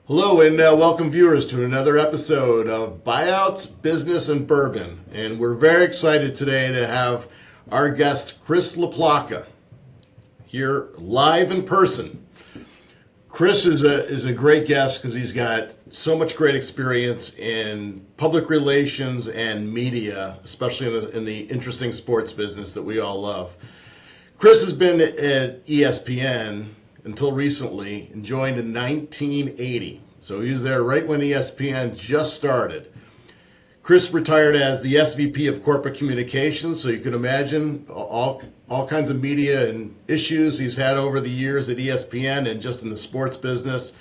Hello and welcome viewers to another episode of Buyouts, Business, and Bourbon. And we're very excited today to have our guest, Chris LaPlaca, here live in person. Chris is a great guest because he's got so much great experience in public relations and media, especially in the interesting sports business that we all love. Chris has been at ESPN until recently and joined in 1980. So he was there right when ESPN just started. Chris retired as the SVP of Corporate Communications, so you can imagine all kinds of media and issues he's had over the years at ESPN and just in the sports business.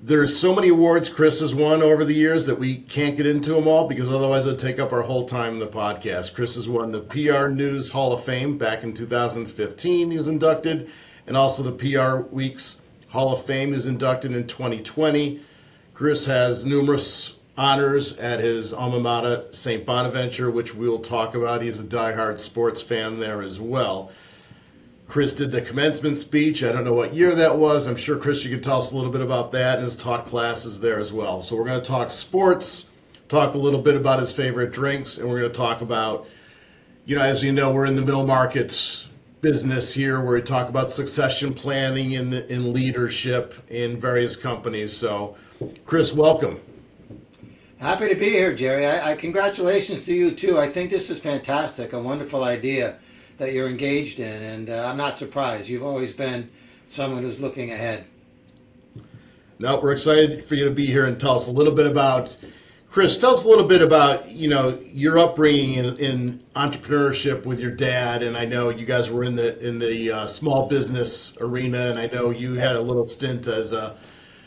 There's so many awards Chris has won over the years that we can't get into them all because otherwise it would take up our whole time in the podcast. Chris has won the PR News Hall of Fame back in 2015. He was inducted, and also the PR Week's Hall of Fame is inducted in 2020. Chris has numerous honors at his alma mater, St. Bonaventure, which we'll talk about. He's a diehard sports fan there as well. Chris did the commencement speech. I don't know what year that was. I'm sure, Chris, you could tell us a little bit about that, and has taught classes there as well. So we're going to talk sports, talk a little bit about his favorite drinks, and we're going to talk about, as you know, we're in the middle markets business here where we talk about succession planning in leadership in various companies. So, Chris, welcome. Happy to be here, Gerry. I congratulations to you too. I think this is fantastic, a wonderful idea that you're engaged in, and I'm not surprised. You've always been someone who's looking ahead. No, we're excited for you to be here and tell us a little bit about, Chris, tell us a little bit about, your upbringing in entrepreneurship with your dad. And I know you guys were in the small business arena, and I know you had a little stint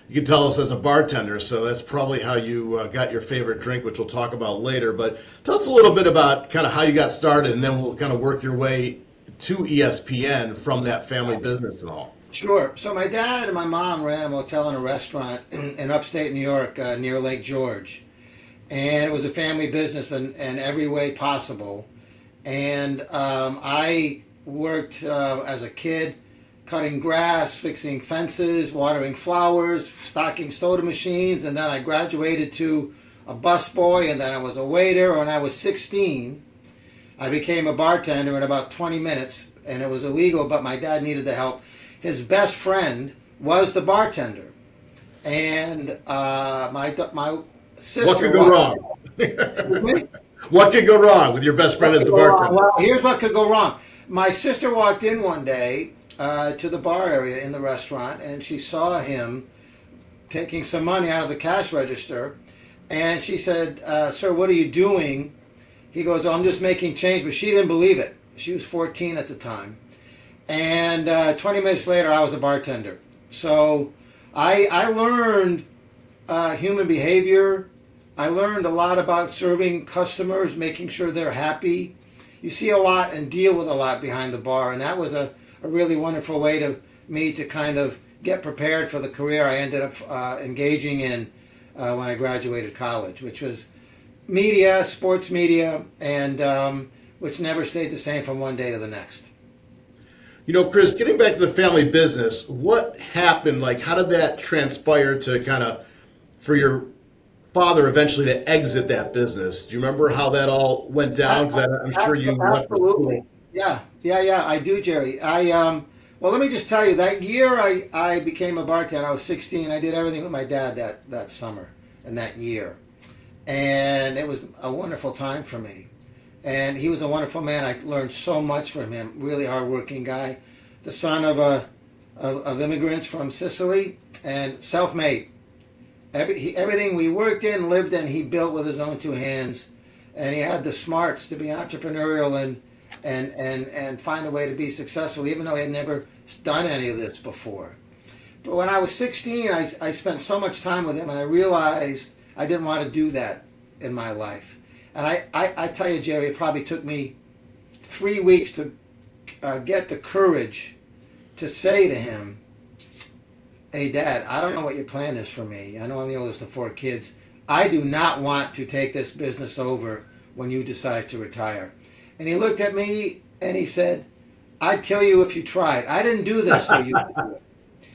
you can tell us as a bartender. So that's probably how you got your favorite drink, which we'll talk about later. But tell us a little bit about kind of how you got started, and then we'll kind of work your way to ESPN from that family business and all. Sure. So my dad and my mom ran a motel and a restaurant in upstate New York near Lake George. And it was a family business in every way possible. And I worked as a kid cutting grass, fixing fences, watering flowers, stocking soda machines, and then I graduated to a busboy, and then I was a waiter. When I was 16, I became a bartender in about 20 minutes, and it was illegal, but my dad needed the help. His best friend was the bartender. And my sister... What could go wrong? What could go wrong with your best friend as the bartender? Well, here's what could go wrong. My sister walked in one day to the bar area in the restaurant, and she saw him taking some money out of the cash register, and she said, "Sir, what are you doing?" He goes, "Oh, I'm just making change," but she didn't believe it. She was 14 at the time. And 20 minutes later, I was a bartender. So I learned human behavior. I learned a lot about serving customers, making sure they're happy. You see a lot and deal with a lot behind the bar, and that was a really wonderful way to me to kind of get prepared for the career I ended up engaging in when I graduated college, which was media, sports media, and which never stayed the same from one day to the next. Chris, getting back to the family business, what happened? Like, how did that transpire to kind of, for your father eventually to exit that business? Do you remember how that all went down? Because I'm sure you left the school. Yeah, I do, Gerry. Well, let me just tell you, that year I became a bartender. I was 16. I did everything with my dad that summer and that year. And it was a wonderful time for me. And he was a wonderful man. I learned so much from him. Really hardworking guy. The son of immigrants from Sicily and self-made. Everything we worked in, lived in, he built with his own two hands. And he had the smarts to be entrepreneurial and find a way to be successful, even though he had never done any of this before. But when I was 16, I spent so much time with him, and I realized I didn't want to do that in my life. And I tell you, Gerry, it probably took me 3 weeks to get the courage to say to him, "Hey, Dad, I don't know what your plan is for me. I know I'm the oldest of 4 kids. I do not want to take this business over when you decide to retire." And he looked at me and he said, "I'd kill you if you tried. I didn't do this so you could do it.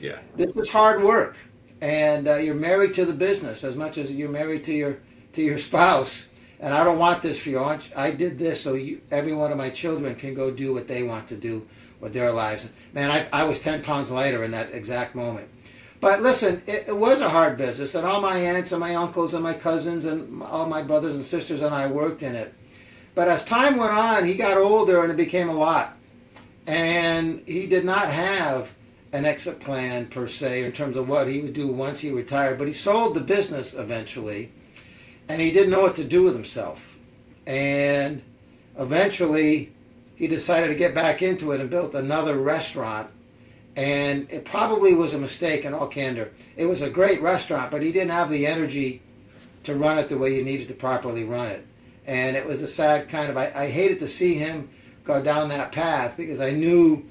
Yeah. This is hard work. and you're married to the business as much as you're married to your spouse. And I don't want this for you. I did this so every one of my children can go do what they want to do with their lives. Man, I was 10 pounds lighter in that exact moment. But listen, it was a hard business, and all my aunts and my uncles and my cousins and all my brothers and sisters and I worked in it. But as time went on, he got older and it became a lot. And he did not have an exit plan per se in terms of what he would do once he retired. But he sold the business eventually, and he didn't know what to do with himself. And eventually, he decided to get back into it and built another restaurant. And it probably was a mistake in all candor. It was a great restaurant, but he didn't have the energy to run it the way you needed to properly run it. And it was a sad kind of, I hated to see him go down that path because I knew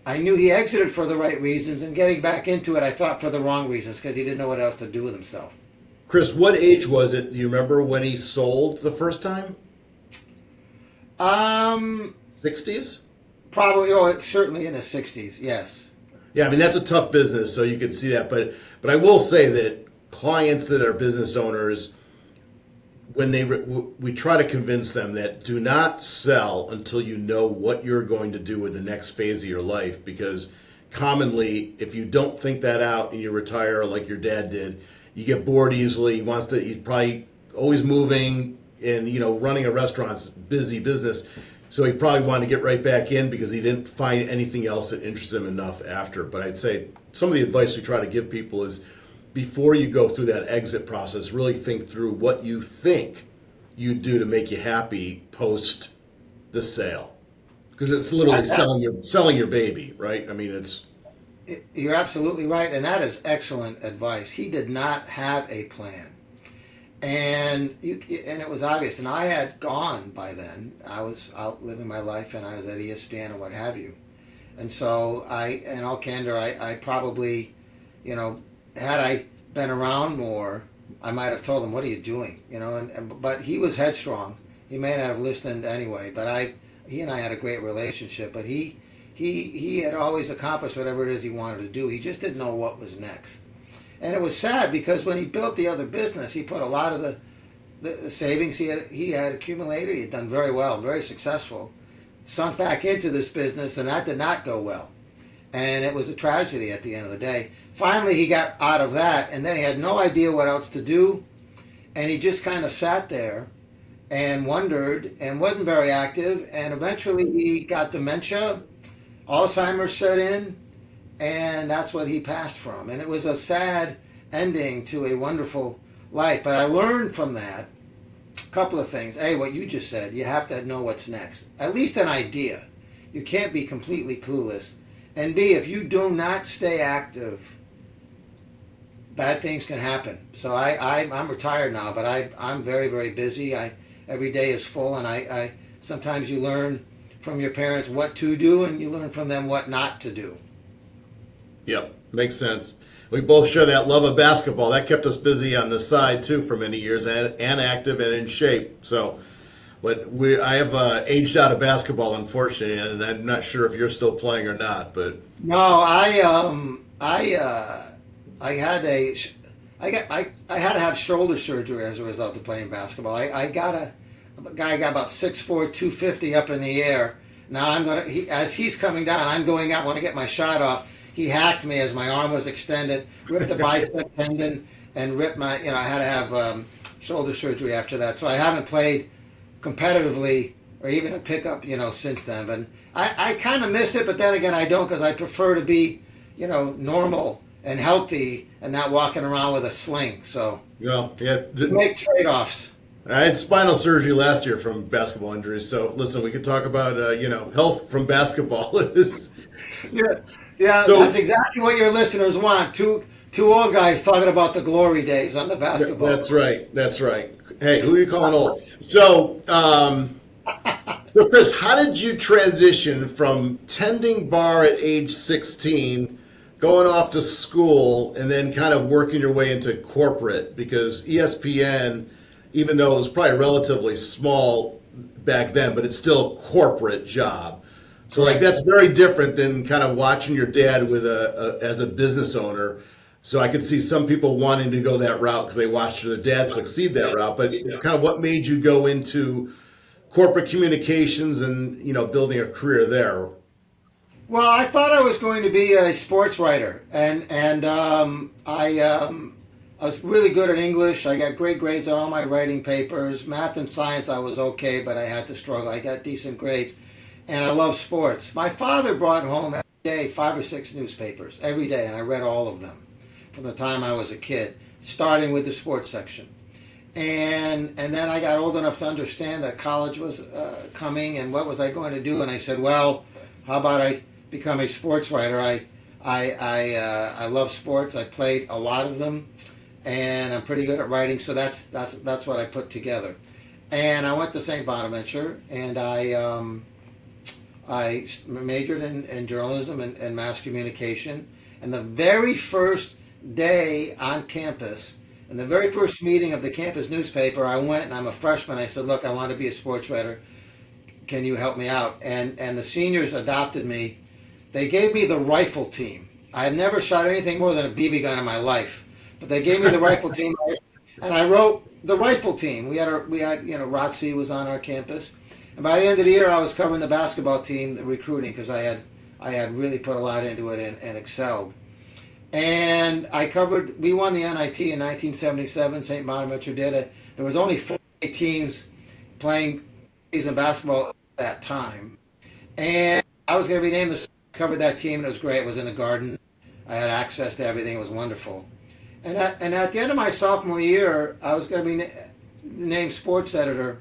he exited for the right reasons, and getting back into it, I thought for the wrong reasons because he didn't know what else to do with himself. Chris, what age was it? Do you remember when he sold the first time? 60s? Probably, certainly in his 60s, yes. Yeah, I mean, that's a tough business, so you could see that. But I will say that clients that are business owners, when we try to convince them that do not sell until you know what you're going to do with the next phase of your life, because commonly, if you don't think that out and you retire like your dad did, you get bored easily. He's probably always moving, and running a restaurant's busy business. So he probably wanted to get right back in because he didn't find anything else that interested him enough after. But I'd say some of the advice we try to give people is before you go through that exit process, really think through what you think you'd do to make you happy post the sale. Because it's literally selling your baby, right? I mean, You're absolutely right, and that is excellent advice. He did not have a plan. And it was obvious. And I had gone by then. I was out living my life, and I was at ESPN and what have you. And so in all candor, I probably, had I been around more, I might have told him, "What are you doing?" But he was headstrong. He may not have listened anyway. But he and I had a great relationship. But he had always accomplished whatever it is he wanted to do. He just didn't know what was next. And it was sad because when he built the other business, he put a lot of the savings he had accumulated. He had done very well, very successful, sunk back into this business, and that did not go well. And it was a tragedy at the end of the day. Finally, he got out of that, and then he had no idea what else to do. And he just kind of sat there and wondered and wasn't very active. And eventually he got dementia, Alzheimer's set in, and that's what he passed from. And it was a sad ending to a wonderful life. But I learned from that a couple of things. A, what you just said, you have to know what's next. At least an idea. You can't be completely clueless. And B, if you do not stay active, bad things can happen. So I'm retired now, but I'm very, very busy. Every day is full, and I sometimes you learn from your parents what to do, and you learn from them what not to do. Yep, makes sense. We both share that love of basketball. That kept us busy on the side too for many years, and active and in shape. So, but I have aged out of basketball, unfortunately, and I'm not sure if you're still playing or not. But no, I had to have shoulder surgery as a result of playing basketball. I got about 6'4", 250 up in the air. Now as he's coming down, I'm going out. I want to get my shot off. He hacked me as my arm was extended, ripped the bicep tendon, and ripped my. I had to have shoulder surgery after that. So I haven't played competitively or even a pickup, since then. But I kind of miss it, but then again, I don't because I prefer to be, normal and healthy and not walking around with a sling. So make trade-offs. I had spinal surgery last year from basketball injuries. So listen, we could talk about health from basketball. Yeah, that's exactly what your listeners want. Two old guys talking about the glory days on the basketball. That's right. Hey, who are you calling old? So, Chris, how did you transition from tending bar at age 16, going off to school, and then kind of working your way into corporate? Because ESPN, even though it was probably relatively small back then, but it's still a corporate job. So that's very different than kind of watching your dad with as a business owner. So I could see some people wanting to go that route because they watched their dad succeed that route. But kind of what made you go into corporate communications and building a career there? Well, I thought I was going to be a sports writer, and I was really good at English. I got great grades on all my writing papers. Math and science, I was okay, but I had to struggle. I got decent grades, and I love sports. My father brought home every day 5 or 6 newspapers every day, and I read all of them from the time I was a kid, starting with the sports section. And then I got old enough to understand that college was coming, and what was I going to do? And I said, well, how about I become a sports writer? I love sports. I played a lot of them, and I'm pretty good at writing. So that's what I put together. And I went to St. Bonaventure, and I majored in journalism and mass communication. And the very first day on campus, in the very first meeting of the campus newspaper, I went, and I'm a freshman. I said, look, I want to be a sports writer. Can you help me out? And the seniors adopted me. They gave me the rifle team. I had never shot anything more than a BB gun in my life, but they gave me the rifle team, and I wrote the rifle team. We had ROTC was on our campus, and by the end of the year, I was covering the basketball team, the recruiting, because I had really put a lot into it and excelled. And we won the NIT in 1977. St. Bonaventure did it. There was only 4 teams playing season basketball at that time, and I was going to be named the covered that team, and it was great. It was in the Garden. I had access to everything. It was wonderful. And at the end of my sophomore year, I was going to be named sports editor.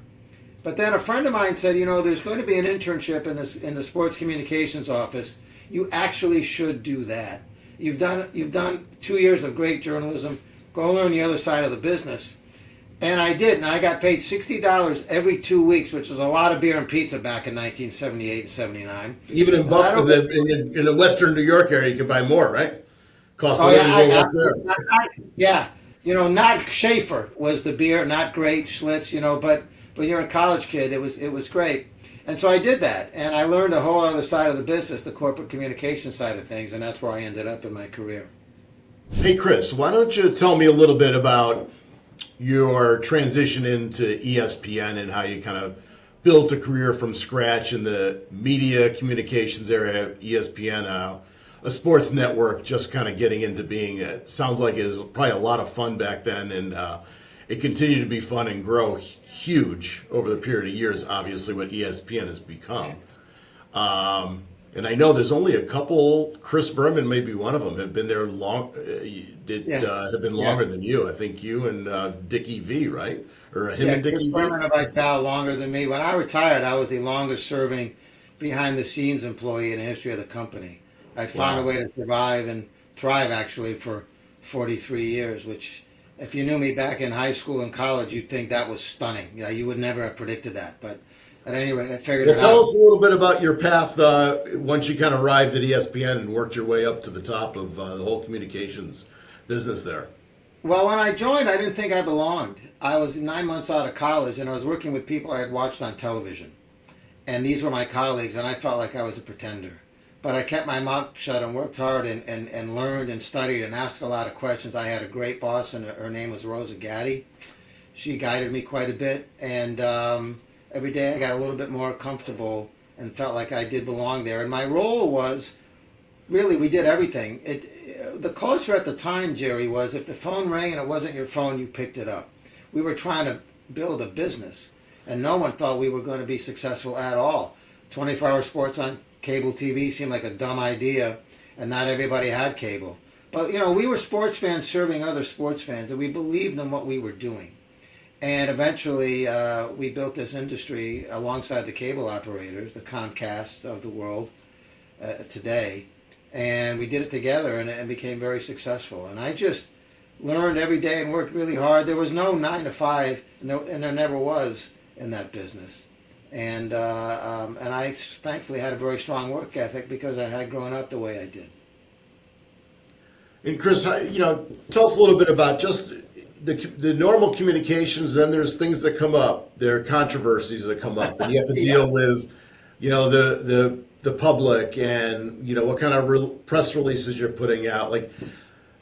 But then a friend of mine said, there's going to be an internship in the sports communications office. You actually should do that. You've done 2 years of great journalism. Go learn the other side of the business. And I did, and I got paid $60 every 2 weeks, which was a lot of beer and pizza back in 1978 and 79. Even in Buffalo, in the Western New York area, you could buy more, right? Cost of Oh living yeah, less there. yeah. Not Schaefer was the beer, not great Schlitz, but when you're a college kid, it was great. And so I did that, and I learned a whole other side of the business, the corporate communication side of things, and that's where I ended up in my career. Hey, Chris, why don't you tell me a little bit about your transition into ESPN and how you kind of built a career from scratch in the media communications area of ESPN, a sports network, just kind of getting into being it. Sounds like it was probably a lot of fun back then, and it continued to be fun and grow huge over the period of years, obviously, what ESPN has become. And I know there's only a couple. Chris Berman, maybe one of them, have been there long. Have been longer than you. I think you and Dickie V, right? Or him and Dickie V. Chris Berman about that longer than me. When I retired, I was the longest-serving behind-the-scenes employee in the history of the company. I found a way to survive and thrive actually for 43 years. Which, if you knew me back in high school and college, you'd think that was stunning. You would never have predicted that, but. At any rate, I figured it out. Tell us a little bit about your path once you kind of arrived at ESPN and worked your way up to the top of the whole communications business there. Well, when I joined, I didn't think I belonged. I was 9 months out of college, and I was working with people I had watched on television. And these were my colleagues, and I felt like I was a pretender. But I kept my mouth shut and worked hard and learned and studied and asked a lot of questions. I had a great boss, and her name was Rosa Gaddy. She guided me quite a bit, and every day I got a little bit more comfortable and felt like I did belong there. And my role was, really, we did everything. The culture at the time, Gerry, was if the phone rang and it wasn't your phone, you picked it up. We were trying to build a business, and no one thought we were going to be successful at all. 24-hour sports on cable TV seemed like a dumb idea, and not everybody had cable. But, we were sports fans serving other sports fans, and we believed in what we were doing. And eventually, we built this industry alongside the cable operators, the Comcasts of the world today. And we did it together, and it became very successful. And I just learned every day and worked really hard. There was no 9 to 5, and there never was in that business. And I thankfully had a very strong work ethic because I had grown up the way I did. And Chris, tell us a little bit about just the normal communications. Then there's things that come up. There are controversies that come up, and you have to deal with, the public and what kind of press releases you're putting out. Like,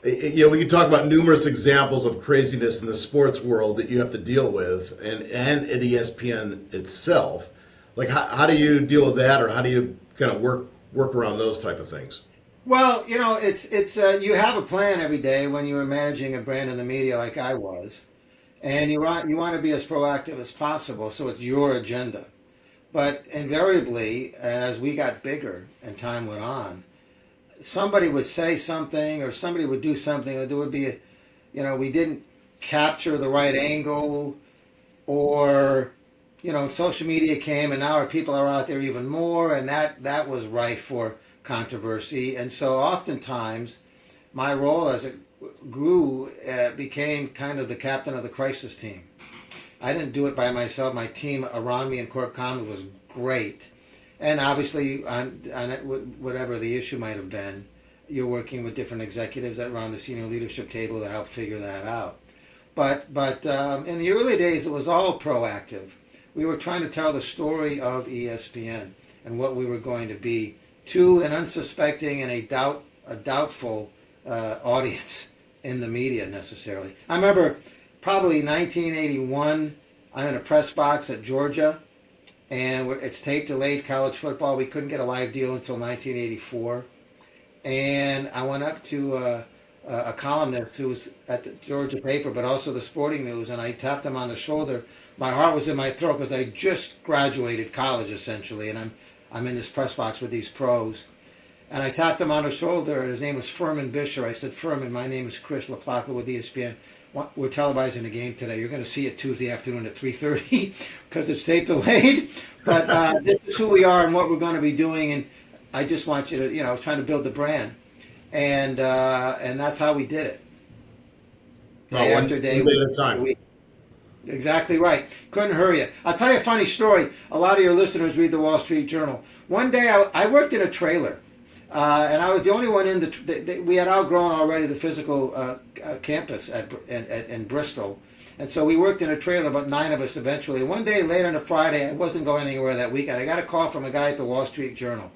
We can talk about numerous examples of craziness in the sports world that you have to deal with, and at ESPN itself. Like, how do you deal with that, or how do you kind of work around those type of things? Well, it's you have a plan every day when you're managing a brand in the media like I was, and you want to be as proactive as possible. So it's your agenda. But invariably, and as we got bigger and time went on, somebody would say something or somebody would do something, or there would be we didn't capture the right angle, or social media came, and now our people are out there even more, and that was rife for controversy. And so oftentimes my role as it grew became kind of the captain of the crisis team. I didn't do it by myself. My team around me in Corp Comm was great. And obviously, on it, whatever the issue might have been, you're working with different executives around the senior leadership table to help figure that out. But in the early days, it was all proactive. We were trying to tell the story of ESPN and what we were going to be to an unsuspecting and a doubtful audience in the media necessarily. I remember probably 1981. I'm in a press box at Georgia, and it's tape delayed college football. We couldn't get a live deal until 1984, and I went up to a columnist who was at the Georgia paper, but also the Sporting News, and I tapped him on the shoulder. My heart was in my throat because I just graduated college essentially, and I'm in this press box with these pros. And I tapped him on the shoulder, and his name was Furman Bisher. I said, Furman, my name is Chris LaPlaca with ESPN. We're televising the game today. You're going to see it Tuesday afternoon at 3:30 because it's tape delayed. But this is who we are and what we're going to be doing. And I just want you to, I was trying to build the brand. And that's how we did it. Day after day. One day at a time. Exactly right. Couldn't hurry it. I'll tell you a funny story. A lot of your listeners read the Wall Street Journal. One day I worked in a trailer. And I was the only one in we had outgrown already the physical campus in Bristol. And so we worked in a trailer, about 9 of us eventually. One day late on a Friday, I wasn't going anywhere that weekend. I got a call from a guy at the Wall Street Journal.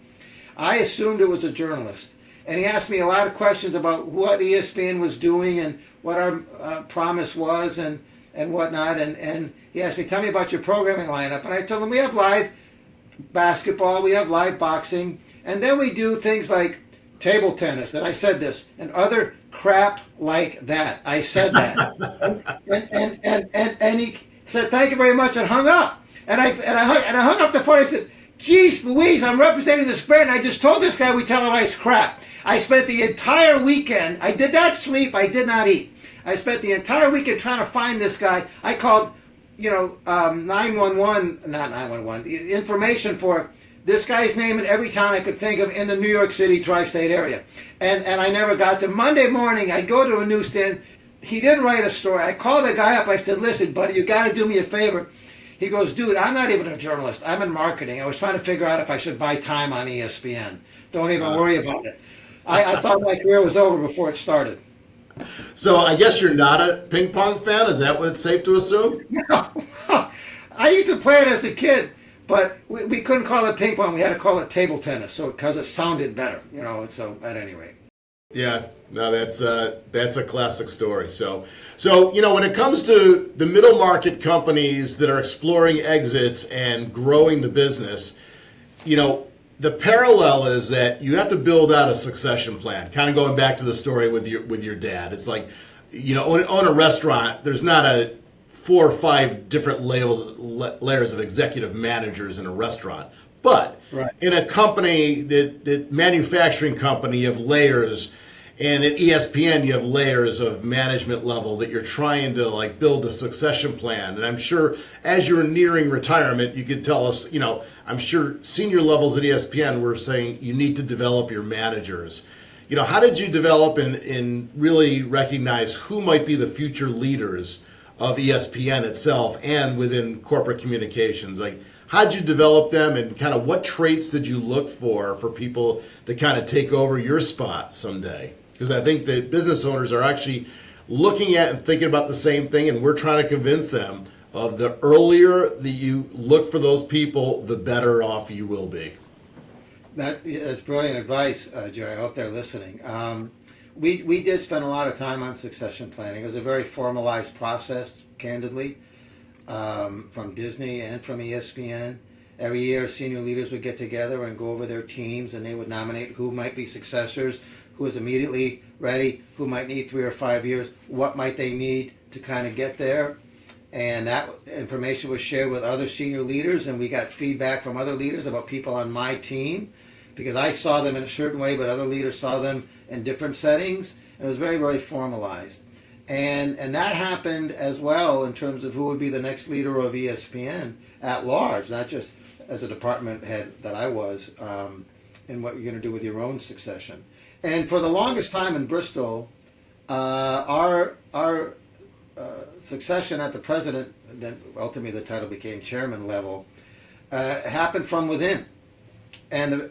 I assumed it was a journalist. And he asked me a lot of questions about what ESPN was doing and what our promise was and whatnot. And he asked me, tell me about your programming lineup. And I told him, we have live basketball, we have live boxing, and then we do things like table tennis, and I said this, and other crap like that. I said that. and he said, thank you very much, and hung up. And I hung up the phone. I said, geez Louise, I'm representing this brand. I just told this guy we televise crap. I spent the entire weekend, I did not sleep, I did not eat. I spent the entire weekend trying to find this guy. I called 911, not 911, the information for this guy's name in every town I could think of in the New York City tri-state area. And I never got to. Monday morning, I go to a newsstand. He didn't write a story. I called the guy up. I said, listen, buddy, you got to do me a favor. He goes, dude, I'm not even a journalist. I'm in marketing. I was trying to figure out if I should buy time on ESPN. Don't even worry about it. I thought my career was over before it started. So I guess you're not a ping pong fan? Is that what it's safe to assume? No. I used to play it as a kid, but we couldn't call it ping pong. We had to call it table tennis, because it sounded better, so at any rate. Yeah, no, that's a classic story. So when it comes to the middle market companies that are exploring exits and growing the business, the parallel is that you have to build out a succession plan. Kind of going back to the story with your dad. It's like, own a restaurant. There's not a 4 or 5 different layers of executive managers in a restaurant. But right. In a company, that manufacturing company, you have layers. And at ESPN, you have layers of management level that you're trying to build a succession plan. And I'm sure as you're nearing retirement, you could tell us, I'm sure senior levels at ESPN were saying you need to develop your managers. How did you develop and really recognize who might be the future leaders of ESPN itself and within corporate communications? How did you develop them, and kind of what traits did you look for people to kind of take over your spot someday? Because I think that business owners are actually looking at and thinking about the same thing, and we're trying to convince them of the earlier that you look for those people, the better off you will be. That's brilliant advice, Gerry. I hope they're listening. we did spend a lot of time on succession planning. It was a very formalized process, candidly, from Disney and from ESPN. Every year, senior leaders would get together and go over their teams, and they would nominate who might be successors, who is immediately ready, who might need 3 or 5 years, what might they need to kind of get there. And that information was shared with other senior leaders, and we got feedback from other leaders about people on my team, because I saw them in a certain way, but other leaders saw them in different settings. And it was very, very formalized. And that happened as well in terms of who would be the next leader of ESPN at large, not just as a department head that I was, and what you're going to do with your own succession. And for the longest time in Bristol, our succession at the president, then ultimately the title became chairman level, happened from within. And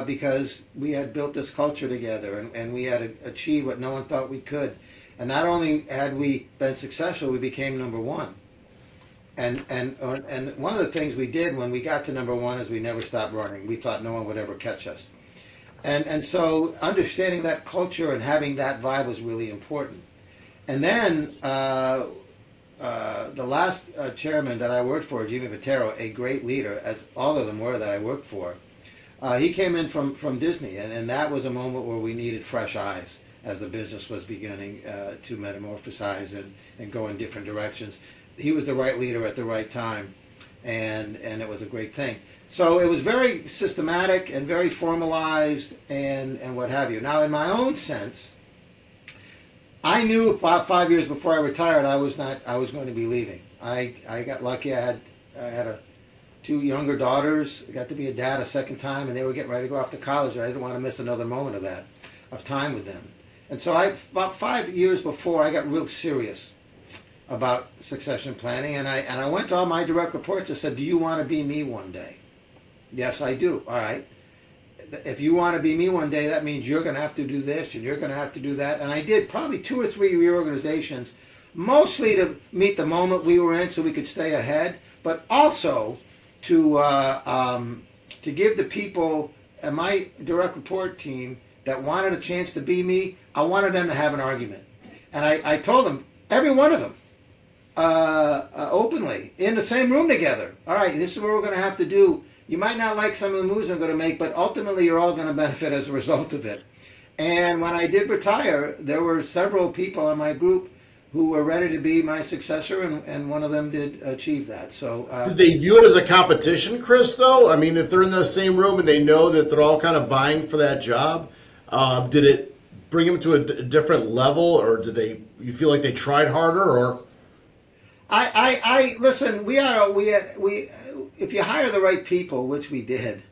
because we had built this culture together, and we had achieved what no one thought we could. And not only had we been successful, we became number one. And one of the things we did when we got to number one is we never stopped running. We thought no one would ever catch us. And so understanding that culture and having that vibe was really important. And then the last chairman that I worked for, Jimmy Patero, a great leader, as all of them were that I worked for, he came in from Disney, and that was a moment where we needed fresh eyes as the business was beginning to metamorphosize and go in different directions. He was the right leader at the right time, and it was a great thing. So it was very systematic and very formalized and what have you. Now, in my own sense, I knew about 5 years before I retired I was going to be leaving. I got lucky. I had two younger daughters. I got to be a dad a second time, and they were getting ready to go off to college, and I didn't want to miss another moment of time with them. And so about 5 years before, I got real serious about succession planning, and I went to all my direct reports and said, "Do you want to be me one day?" "Yes, I do." "All right. If you want to be me one day, that means you're going to have to do this and you're going to have to do that." And I did probably 2 or 3 reorganizations, mostly to meet the moment we were in so we could stay ahead, but also to give the people in my direct report team that wanted a chance to be me, I wanted them to have an argument. And I told them, every one of them, openly, in the same room together, "All right, this is what we're going to have to do. You might not like some of the moves I'm going to make, but ultimately you're all going to benefit as a result of it." And when I did retire, there were several people in my group who were ready to be my successor, and one of them did achieve that. So did they view it as a competition, Chris, though? I mean, if they're in the same room and they know that they're all kind of vying for that job, did it bring them to a different level, or you feel like they tried harder, or? I listen. We if you hire the right people, which we did,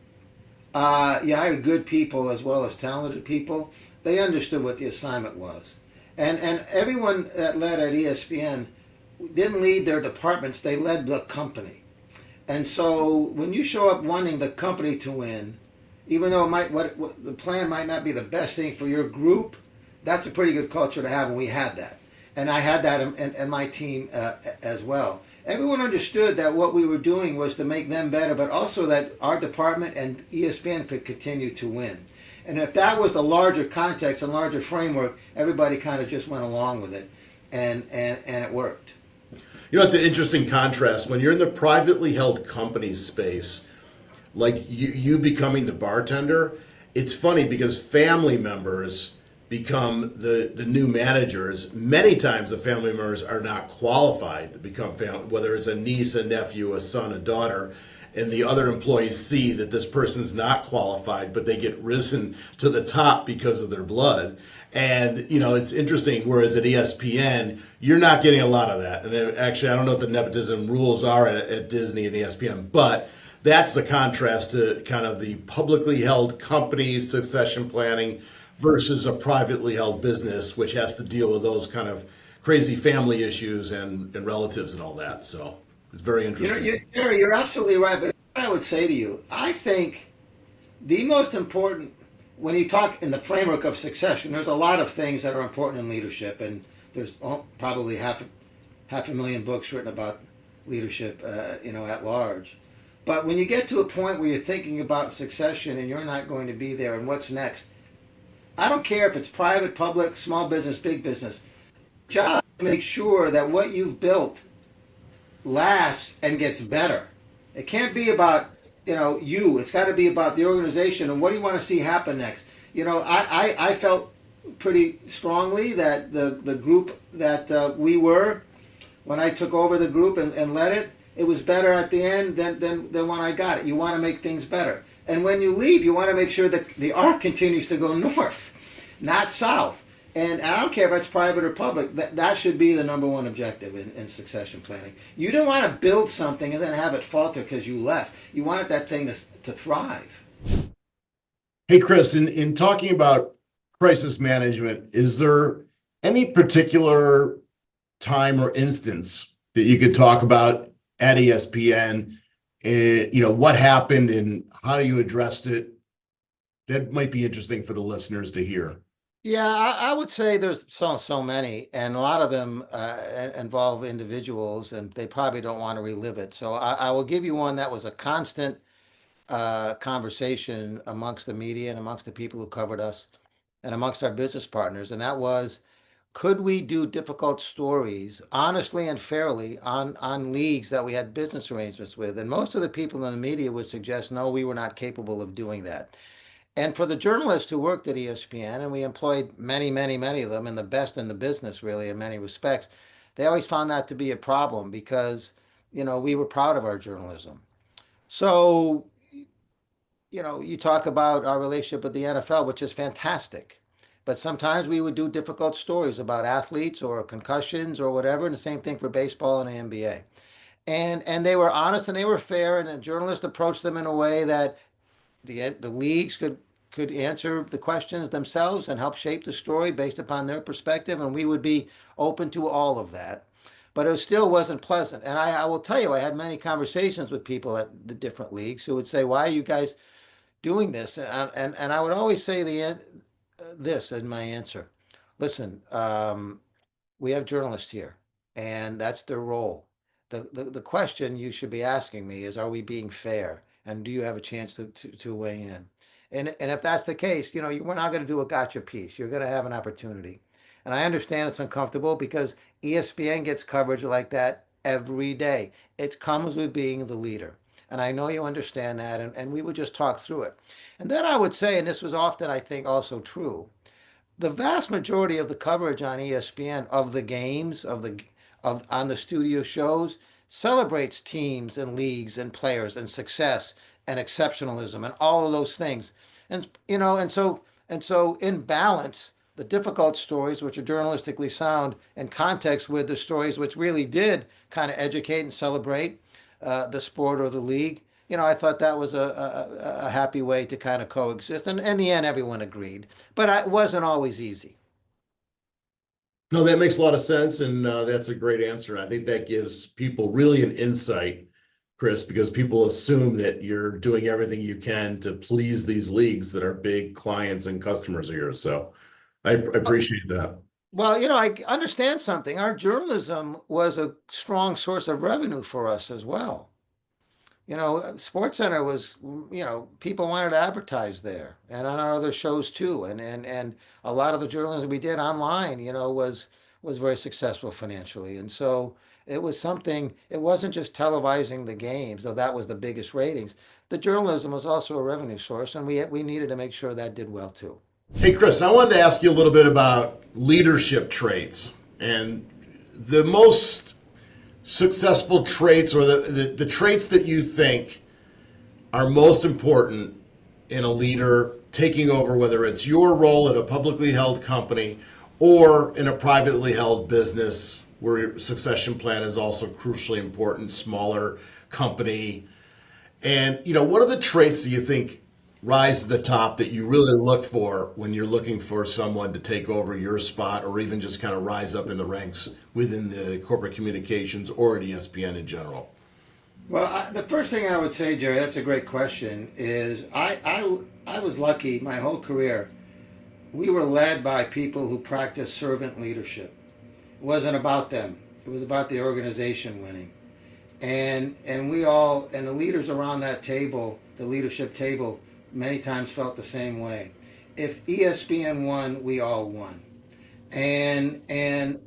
you hired good people as well as talented people. They understood what the assignment was, and everyone that led at ESPN didn't lead their departments; they led the company. And so when you show up wanting the company to win, even though the plan might not be the best thing for your group, that's a pretty good culture to have, and we had that. And I had that in my team as well. Everyone understood that what we were doing was to make them better, but also that our department and ESPN could continue to win. And if that was the larger context and larger framework, everybody kind of just went along with it, and it worked. You know, it's an interesting contrast. When you're in the privately held company space, like you becoming the bartender, it's funny because family members become the new managers. Many times the family members are not qualified to become family, whether it's a niece, a nephew, a son, a daughter, and the other employees see that this person's not qualified, but they get risen to the top because of their blood. And, you know, it's interesting, whereas at ESPN, you're not getting a lot of that. And actually, I don't know what the nepotism rules are at Disney and ESPN, but that's the contrast to kind of the publicly held company succession planning versus a privately held business, which has to deal with those kind of crazy family issues and relatives and all that. So it's very interesting. Gerry, you're absolutely right. But what I would say to you, I think the most important, when you talk in the framework of succession, there's a lot of things that are important in leadership, and there's probably half a million books written about leadership, at large. But when you get to a point where you're thinking about succession and you're not going to be there and what's next, I don't care if it's private, public, small business, big business. Job is to make sure that what you've built lasts and gets better. It can't be about you. It's got to be about the organization and what do you want to see happen next. I felt pretty strongly that the group that we were when I took over the group and led it, it was better at the end than when I got it. You want to make things better. And when you leave, you want to make sure that the arc continues to go north, not south. And I don't care if it's private or public, that should be the number one objective in succession planning. You don't want to build something and then have it falter because you left. You wanted that thing to thrive. Hey, Chris, in talking about crisis management, is there any particular time or instance that you could talk about at ESPN? What happened and how you addressed it? That might be interesting for the listeners to hear. Yeah, I would say there's so many, and a lot of them involve individuals, and they probably don't want to relive it. So I will give you one that was a constant conversation amongst the media and amongst the people who covered us and amongst our business partners, and that was, could we do difficult stories honestly and fairly on leagues that we had business arrangements with? And most of the people in the media would suggest, no, we were not capable of doing that. And for the journalists who worked at ESPN, and we employed many, many, many of them, and the best in the business, really, in many respects, they always found that to be a problem because, we were proud of our journalism. So, you talk about our relationship with the NFL, which is fantastic. But sometimes we would do difficult stories about athletes or concussions or whatever, and the same thing for baseball and the NBA. And they were honest and they were fair, and the journalist approached them in a way that the leagues could answer the questions themselves and help shape the story based upon their perspective, and we would be open to all of that. But it still wasn't pleasant. And I will tell you, I had many conversations with people at the different leagues who would say, "Why are you guys doing this?" And I would always say this in my answer: "Listen, we have journalists here, and that's their role. The question you should be asking me is, are we being fair? And do you have a chance to weigh in? And if that's the case, we're not going to do a gotcha piece. You're going to have an opportunity. And I understand it's uncomfortable because ESPN gets coverage like that every day. It comes with being the leader. And I know you understand that. And we would just talk through it. And then I would say, and this was often, I think, also true, the vast majority of the coverage on ESPN of the games of on the studio shows celebrates teams and leagues and players and success and exceptionalism and all of those things. And in balance, the difficult stories, which are journalistically sound, in context with the stories which really did kind of educate and celebrate the sport or the league. I thought that was a happy way to kind of coexist. And in the end, everyone agreed. But it wasn't always easy. No, that makes a lot of sense, and that's a great answer. I think that gives people really an insight, Chris, because people assume that you're doing everything you can to please these leagues that are big clients and customers of yours. So I appreciate that. Well, I understand something. Our journalism was a strong source of revenue for us as well. Sports Center was, people wanted to advertise there and on our other shows too. And a lot of the journalism we did online, was very successful financially. And so it was something, it wasn't just televising the games, though that was the biggest ratings. The journalism was also a revenue source, and we needed to make sure that did well too. Hey, Chris, I wanted to ask you a little bit about leadership traits and the most successful traits, or the traits that you think are most important in a leader taking over, whether it's your role at a publicly held company or in a privately held business where succession plan is also crucially important, smaller company. And, what are the traits that you think rise to the top that you really look for when you're looking for someone to take over your spot, or even just kind of rise up in the ranks within the corporate communications or at ESPN in general? Well, the first thing I would say, Gerry, that's a great question, is I was lucky my whole career. We were led by people who practiced servant leadership. It wasn't about them. It was about the organization winning. And we all, and the leaders around that table, the leadership table, many times felt the same way. if ESPN won, we all won, and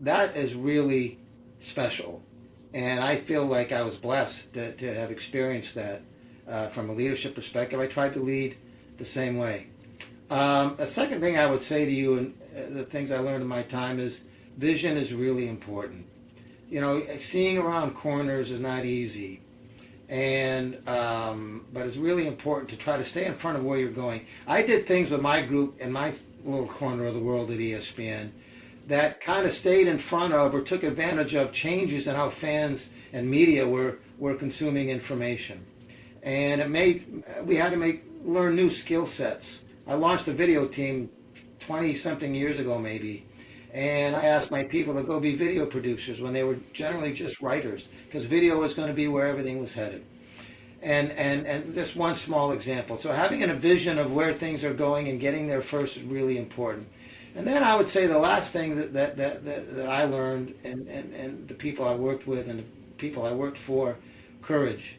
that is really special. And I feel like I was blessed to have experienced that from a leadership perspective. I tried to lead the same way. The second thing I would say to you, and the things I learned in my time, is vision is really important. You know, seeing around corners is not easy, and but it's really important to try to stay in front of where you're going. I did things with my group in my little corner of the world at ESPN that kind of stayed in front of or took advantage of changes in how fans and media were consuming information, and we had to learn new skill sets. I launched a video team 20 something years ago maybe, and I asked my people to go be video producers when they were generally just writers, because video was going to be where everything was headed. And just one small example. So having a vision of where things are going and getting there first is really important. And then I would say the last thing that I learned, and the people I worked with and the people I worked for, courage.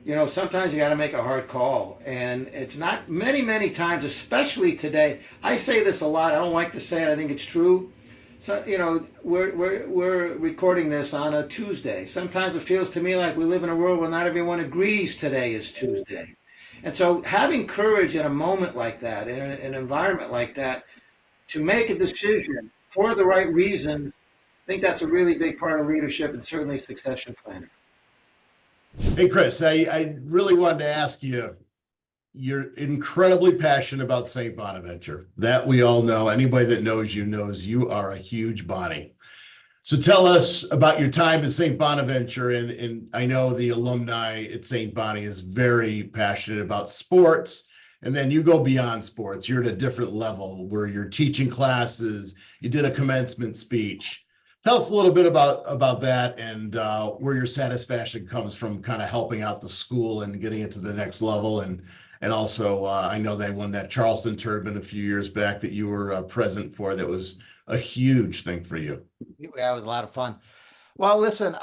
You know, sometimes you got to make a hard call, and it's not many times, especially today. I say this a lot. I don't like to say it. I think it's true. So, you know, we're recording this on a Tuesday. Sometimes it feels to me like we live in a world where not everyone agrees today is Tuesday. And so having courage in a moment like that, in an environment like that, to make a decision for the right reasons, I think that's a really big part of leadership and certainly succession planning. Hey, Chris, I really wanted to ask you, you're incredibly passionate about St. Bonaventure. That we all know. Anybody that knows you are a huge Bonnie. So tell us about your time at St. Bonaventure. And I know the alumni at St. Bonnie is very passionate about sports. And then you go beyond sports. You're at a different level where you're teaching classes. You did a commencement speech. Tell us a little bit about that and where your satisfaction comes from, kind of helping out the school and getting it to the next level. And also, I know they won that Charleston tournament a few years back that you were present for. That was a huge thing for you. Yeah, it was a lot of fun. Well, listen,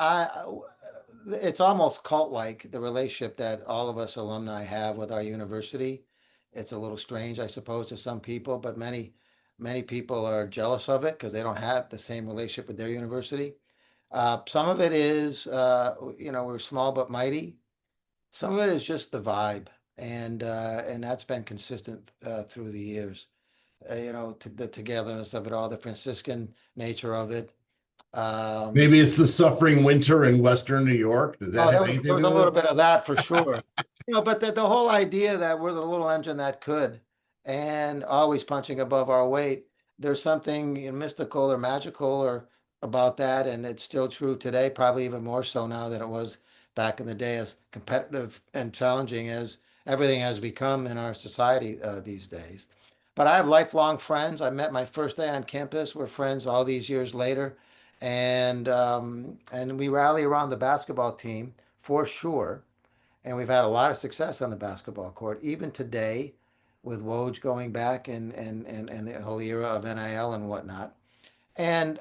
it's almost cult-like, the relationship that all of us alumni have with our university. It's a little strange, I suppose, to some people, but many people are jealous of it because they don't have the same relationship with their university. Some of it is, you know, we're small but mighty. Some of it is just the vibe, and that's been consistent through the years. You know, the togetherness of it all, the Franciscan nature of it. Maybe it's the suffering winter in Western New York. Does that have anything to do with it? There was a little bit of that for sure. You know, but the whole idea that we're the little engine that could, and always punching above our weight, there's something mystical or magical or about that, and it's still true today, probably even more so now than it was back in the day, as competitive and challenging as everything has become in our society these days. But I have lifelong friends. I met my first day on campus. We're friends all these years later, and we rally around the basketball team for sure. And we've had a lot of success on the basketball court, even today, with Woj going back and the whole era of NIL and whatnot. And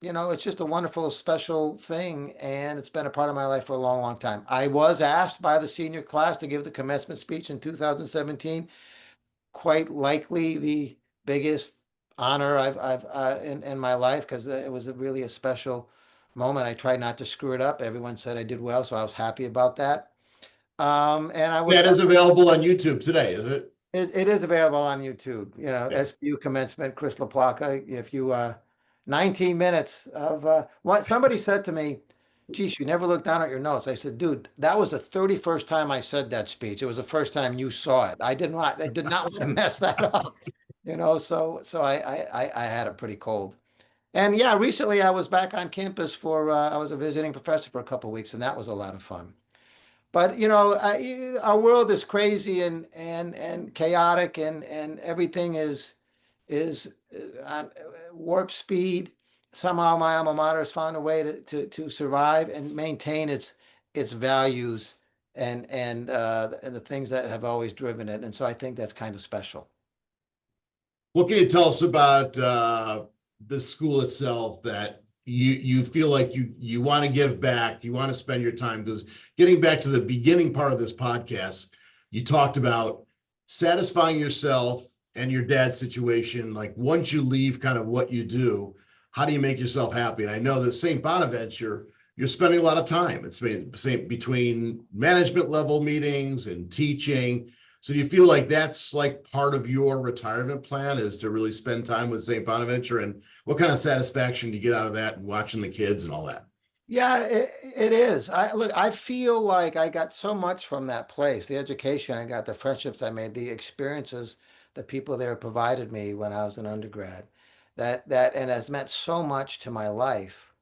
you know, it's just a wonderful, special thing, and it's been a part of my life for a long time. I was asked by the senior class to give the commencement speech in 2017. Quite likely the biggest honor I've in my life, because it was really a special moment. I tried not to screw it up. Everyone said I did well, so I was happy about that. And I was. That is available on YouTube today, is it? It is available on YouTube. You know, Yeah. SVP commencement, Chris LaPlaca. If you 19 minutes of what somebody said to me, geez, you never looked down at your notes. I said, dude, that was the 31st time I said that speech. It was the first time you saw it. I did not want to mess that up. You know, so I had it pretty cold. And yeah, recently I was back on campus for I was a visiting professor for a couple of weeks, and that was a lot of fun. But you know, our world is crazy and chaotic, and everything is on warp speed. Somehow my alma mater has found a way to survive and maintain its values and the things that have always driven it. And so I think that's kind of special. What can you tell us about the school itself that you feel like you want to give back, you want to spend your time? Because getting back to the beginning part of this podcast, you talked about satisfying yourself and your dad's situation, like once you leave kind of what you do, how do you make yourself happy? And I know that St. Bonaventure, you're spending a lot of time. It's between management level meetings and teaching. So do you feel like that's like part of your retirement plan is to really spend time with St. Bonaventure? And what kind of satisfaction do you get out of that and watching the kids and all that? Yeah, it is. I feel like I got so much from that place, the education I got, the friendships I made, the experiences the people there provided me when I was an undergrad, that and has meant so much to my life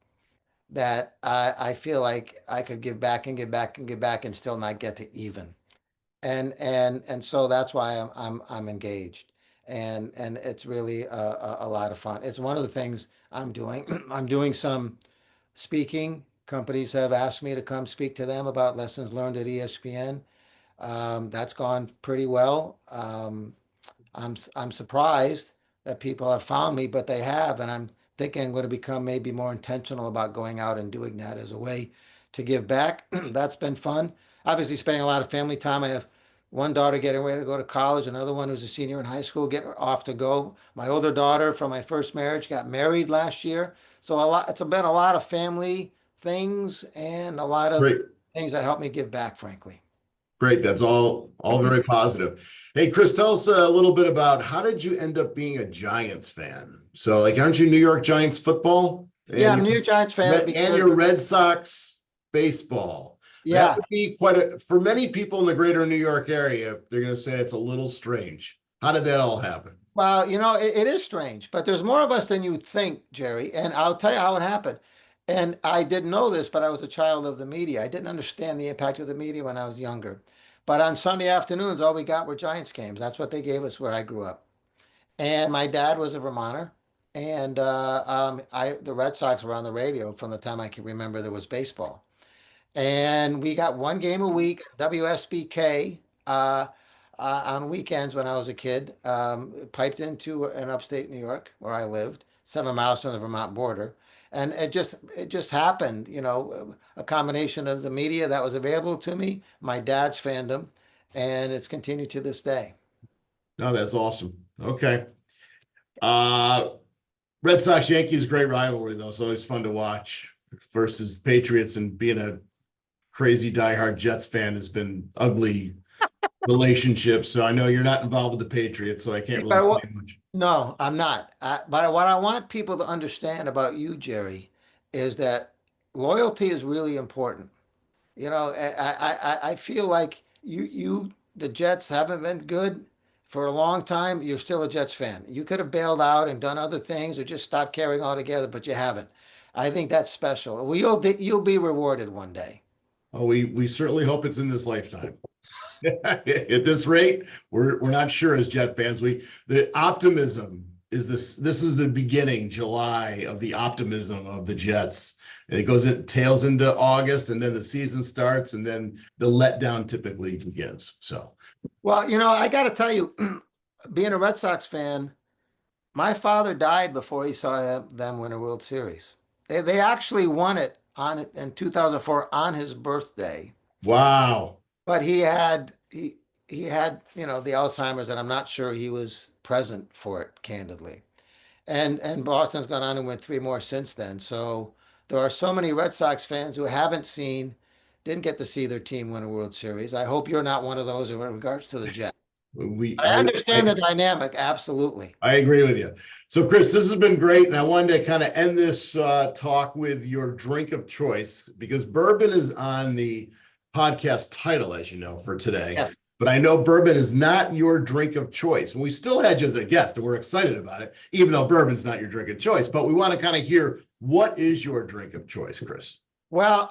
that I feel like I could give back and give back and give back and still not get to even. And so that's why I'm engaged. And it's really a lot of fun. It's one of the things I'm doing. I'm doing some speaking. Companies have asked me to come speak to them about lessons learned at ESPN. That's gone pretty well. I'm surprised that people have found me, but they have, and I'm thinking I'm going to become maybe more intentional about going out and doing that as a way to give back. That's been fun. Obviously, spending a lot of family time. I have one daughter getting ready to go to college, another one who's a senior in high school getting off to go. My older daughter from my first marriage got married last year. So a lot, it's been a lot of family things and a lot of Great. things that help me give back, frankly. Great. That's all very positive. Hey, Chris, tell us a little bit about how did you end up being a Giants fan? So, like, aren't you New York Giants football Yeah, and I'm a New York Giants fan because, your Red Sox baseball? That yeah, would be quite a for many people in the greater New York area. They're going to say it's a little strange. How did that all happen? well, it is strange, but there's more of us than you think, Jerry. And I'll tell you how it happened. And I didn't know this, but I was a child of the media. I didn't understand the impact of the media when I was younger. But on Sunday afternoons, all we got were Giants games. That's what they gave us where I grew up. And my dad was a Vermonter, and the Red Sox were on the radio from the time I can remember there was baseball. And we got one game a week, WSBK, on weekends when I was a kid, piped into in upstate New York where I lived, 7 miles from the Vermont border. And it just happened, a combination of the media that was available to me, my dad's fandom, and it's continued to this day. No, that's awesome. Okay. Uh, Red Sox Yankees, great rivalry though. It's always fun to watch versus Patriots, and being a crazy diehard Jets fan has been ugly relationship. So I know you're not involved with the Patriots, so I can't really But say what, much. no, I'm not. But what I want people to understand about you, Jerry, is that loyalty is really important. I feel like the Jets haven't been good for a long time. You're still a Jets fan. You could have bailed out and done other things or just stopped caring altogether, but you haven't. I think that's special. You'll be rewarded one day. Oh, we certainly hope it's in this lifetime. At this rate, we're not sure as Jet fans. The optimism is this is the beginning, July, of the optimism of the Jets. It tails into August, and then the season starts, and then the letdown typically begins. So, Well, I got to tell you, being a Red Sox fan, my father died before he saw them win a World Series. They actually won it in 2004 on his birthday, wow. but he had the Alzheimer's, and I'm not sure he was present for it, candidly. And Boston's gone on and win three more since then. So there are so many Red Sox fans who didn't get to see their team win a World Series. I hope you're not one of those in regards to the Jets. We I understand the dynamic, absolutely. I agree with you. So, Chris, this has been great, and I wanted to kind of end this talk with your drink of choice because bourbon is on the podcast title, as you know, for today. Yes. But I know bourbon is not your drink of choice, and we still had you as a guest, and we're excited about it, even though bourbon's not your drink of choice. But we want to kind of hear what is your drink of choice, Chris? Well,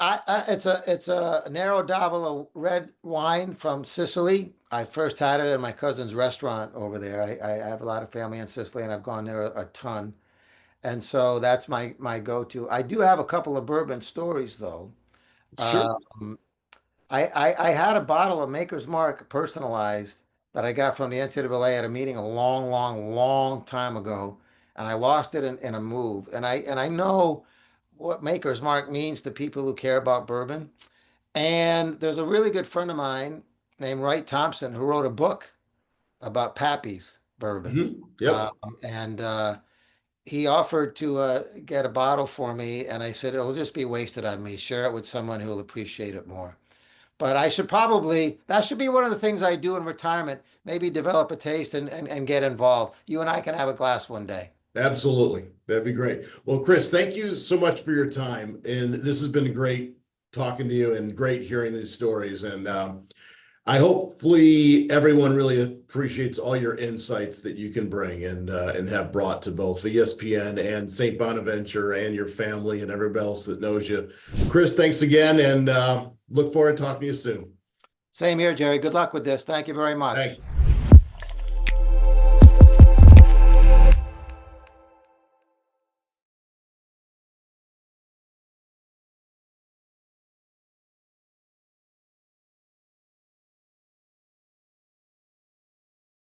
it's a Nero d'Avola red wine from Sicily. I first had it at my cousin's restaurant over there. I have a lot of family in Sicily, and I've gone there a ton. And so that's my go-to. I do have a couple of bourbon stories though. Sure. Um, I had a bottle of Maker's Mark personalized that I got from the NCAA at a meeting a long, long, long time ago, and I lost it in a move. And I know what Maker's Mark means to people who care about bourbon. And there's a really good friend of mine named Wright Thompson who wrote a book about Pappy's. bourbon. Yep. And he offered to get a bottle for me, and I said, it'll just be wasted on me. Share it with someone who will appreciate it more. But I should probably, that should be one of the things I do in retirement, maybe develop a taste and get involved. You and I can have a glass one day. Absolutely. That'd be great. Well, Chris, thank you so much for your time. And this has been great talking to you and great hearing these stories. And I hopefully everyone really appreciates all your insights that you can bring and have brought to both the ESPN and St. Bonaventure and your family and everybody else that knows you. Chris, thanks again, and look forward to talking to you soon. Same here, Gerry. Good luck with this. Thank you very much. Thanks.